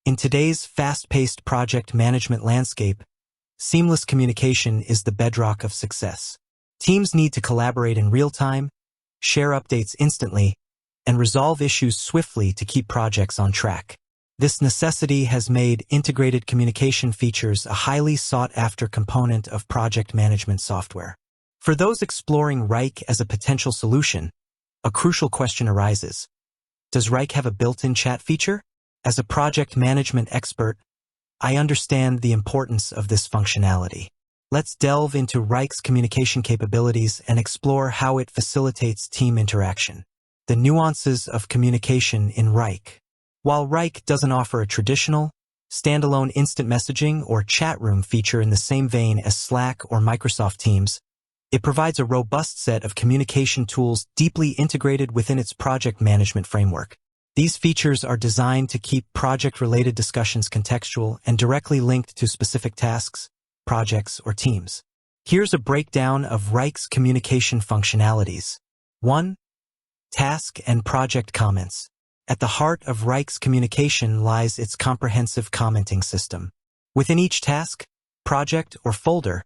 In today's fast-paced project management landscape, seamless communication is the bedrock of success. Teams need to collaborate in real time, share updates instantly, and resolve issues swiftly to keep projects on track. This necessity has made integrated communication features a highly sought-after component of project management software. For those exploring Wrike as a potential solution, a crucial question arises. Does Wrike have a built-in chat feature? As a project management expert, I understand the importance of this functionality. Let's delve into Wrike's communication capabilities and explore how it facilitates team interaction. The nuances of communication in Wrike. While Wrike doesn't offer a traditional, standalone instant messaging or chat room feature in the same vein as Slack or Microsoft Teams, it provides a robust set of communication tools deeply integrated within its project management framework. These features are designed to keep project-related discussions contextual and directly linked to specific tasks, projects, or teams. Here's a breakdown of Wrike's communication functionalities. 1. Task and project comments. At the heart of Wrike's communication lies its comprehensive commenting system. Within each task, project, or folder,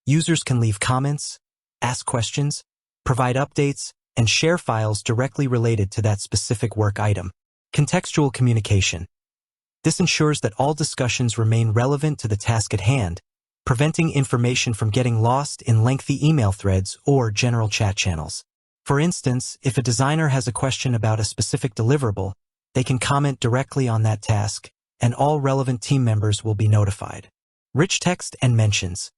users can leave comments, ask questions, provide updates, and share files directly related to that specific work item. Contextual communication. This ensures that all discussions remain relevant to the task at hand, preventing information from getting lost in lengthy email threads or general chat channels. For instance, if a designer has a question about a specific deliverable, they can comment directly on that task, and all relevant team members will be notified. Rich text and mentions.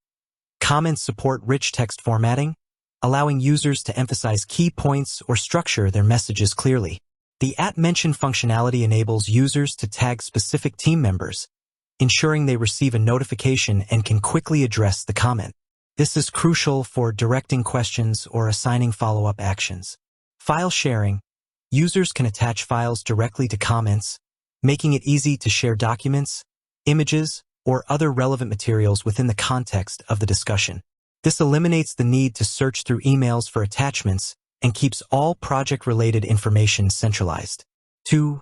Comments support rich text formatting, allowing users to emphasize key points or structure their messages clearly. The @mention functionality enables users to tag specific team members, ensuring they receive a notification and can quickly address the comment. This is crucial for directing questions or assigning follow-up actions. File sharing. Users can attach files directly to comments, making it easy to share documents, images, or other relevant materials within the context of the discussion. This eliminates the need to search through emails for attachments and keeps all project-related information centralized. 2.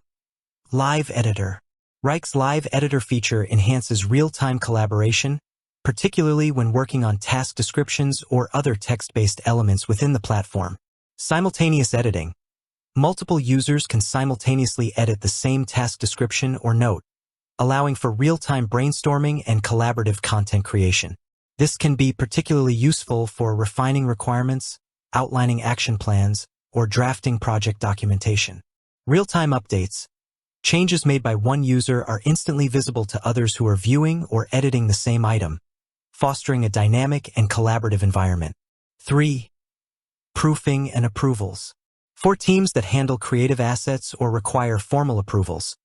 Live Editor. Wrike's Live Editor feature enhances real-time collaboration, particularly when working on task descriptions or other text-based elements within the platform. Simultaneous editing. Multiple users can simultaneously edit the same task description or note, allowing for real-time brainstorming and collaborative content creation. This can be particularly useful for refining requirements, outlining action plans, or drafting project documentation. Real-time updates. Changes made by one user are instantly visible to others who are viewing or editing the same item, fostering a dynamic and collaborative environment. 3. Proofing and approvals. For teams that handle creative assets or require formal approvals,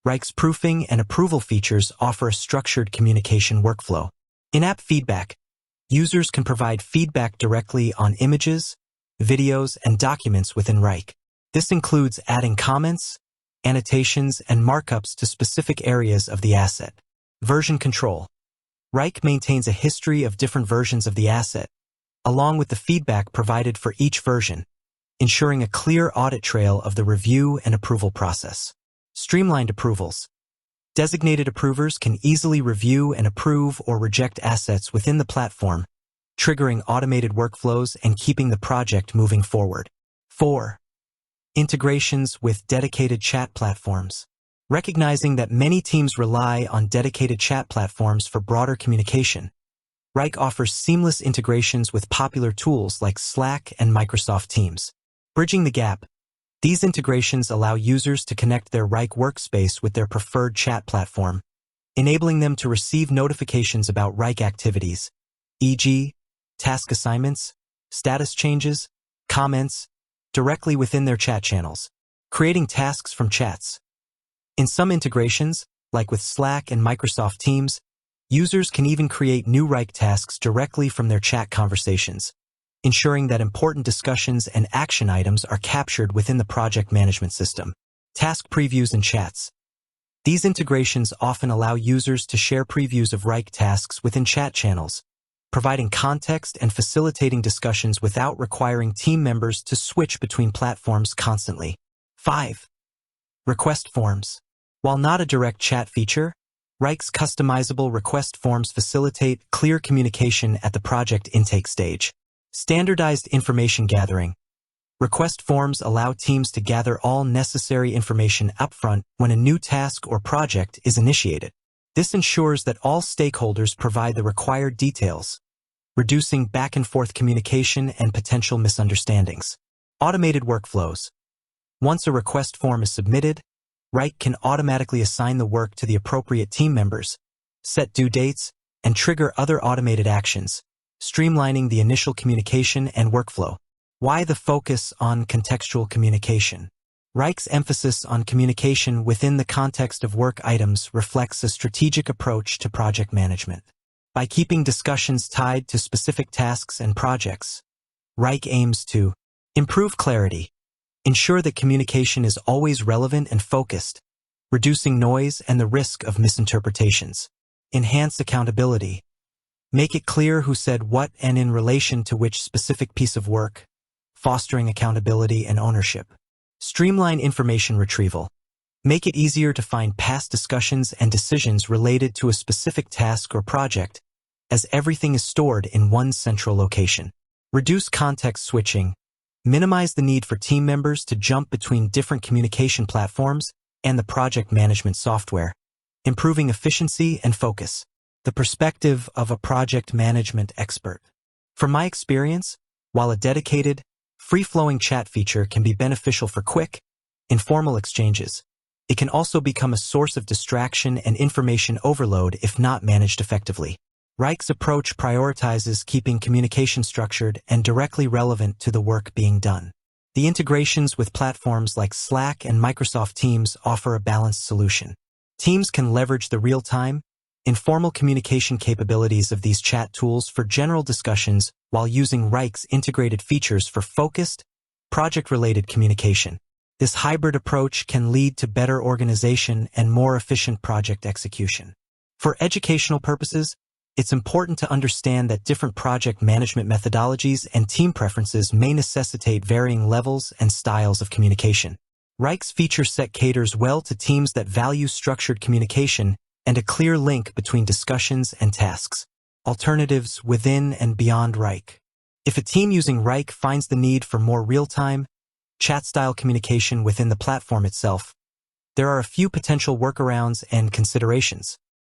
Wrike's proofing and approval features offer a structured communication workflow. In-app feedback. Users can provide feedback directly on images, videos, and documents within Wrike. This includes adding comments, annotations, and markups to specific areas of the asset. Version control. Wrike maintains a history of different versions of the asset, along with the feedback provided for each version, ensuring a clear audit trail of the review and approval process. Streamlined approvals. Designated approvers can easily review and approve or reject assets within the platform, triggering automated workflows and keeping the project moving forward. 4. Integrations with dedicated chat platforms. Recognizing that many teams rely on dedicated chat platforms for broader communication, Wrike offers seamless integrations with popular tools like Slack and Microsoft Teams. Bridging the gap. These integrations allow users to connect their Wrike workspace with their preferred chat platform, enabling them to receive notifications about Wrike activities, e.g., task assignments, status changes, comments, directly within their chat channels, creating tasks from chats. In some integrations, like with Slack and Microsoft Teams, users can even create new Wrike tasks directly from their chat conversations, ensuring that important discussions and action items are captured within the project management system. Task previews and chats. These integrations often allow users to share previews of Wrike tasks within chat channels, providing context and facilitating discussions without requiring team members to switch between platforms constantly. 5. Request forms. While not a direct chat feature, Wrike's customizable request forms facilitate clear communication at the project intake stage. Standardized information gathering. Request forms allow teams to gather all necessary information upfront when a new task or project is initiated. This ensures that all stakeholders provide the required details, reducing back-and-forth communication and potential misunderstandings. Automated workflows. Once a request form is submitted, Wrike can automatically assign the work to the appropriate team members, set due dates, and trigger other automated actions, streamlining the initial communication and workflow. Why the focus on contextual communication? Wrike's emphasis on communication within the context of work items reflects a strategic approach to project management. By keeping discussions tied to specific tasks and projects, Wrike aims to improve clarity, ensure that communication is always relevant and focused, reducing noise and the risk of misinterpretations. Enhance accountability. Make it clear who said what and in relation to which specific piece of work, fostering accountability and ownership. Streamline information retrieval. Make it easier to find past discussions and decisions related to a specific task or project, as everything is stored in one central location. Reduce context switching. Minimize the need for team members to jump between different communication platforms and the project management software, improving efficiency and focus. The perspective of a project management expert. From my experience, while a dedicated, free-flowing chat feature can be beneficial for quick, informal exchanges, it can also become a source of distraction and information overload if not managed effectively. Wrike's approach prioritizes keeping communication structured and directly relevant to the work being done. The integrations with platforms like Slack and Microsoft Teams offer a balanced solution. Teams can leverage the real-time, informal communication capabilities of these chat tools for general discussions while using Wrike's integrated features for focused, project-related communication. This hybrid approach can lead to better organization and more efficient project execution. For educational purposes, it's important to understand that different project management methodologies and team preferences may necessitate varying levels and styles of communication. Wrike's feature set caters well to teams that value structured communication and a clear link between discussions and tasks. Alternatives within and beyond Wrike. If a team using Wrike finds the need for more real-time, chat-style communication within the platform itself, there are a few potential workarounds and considerations.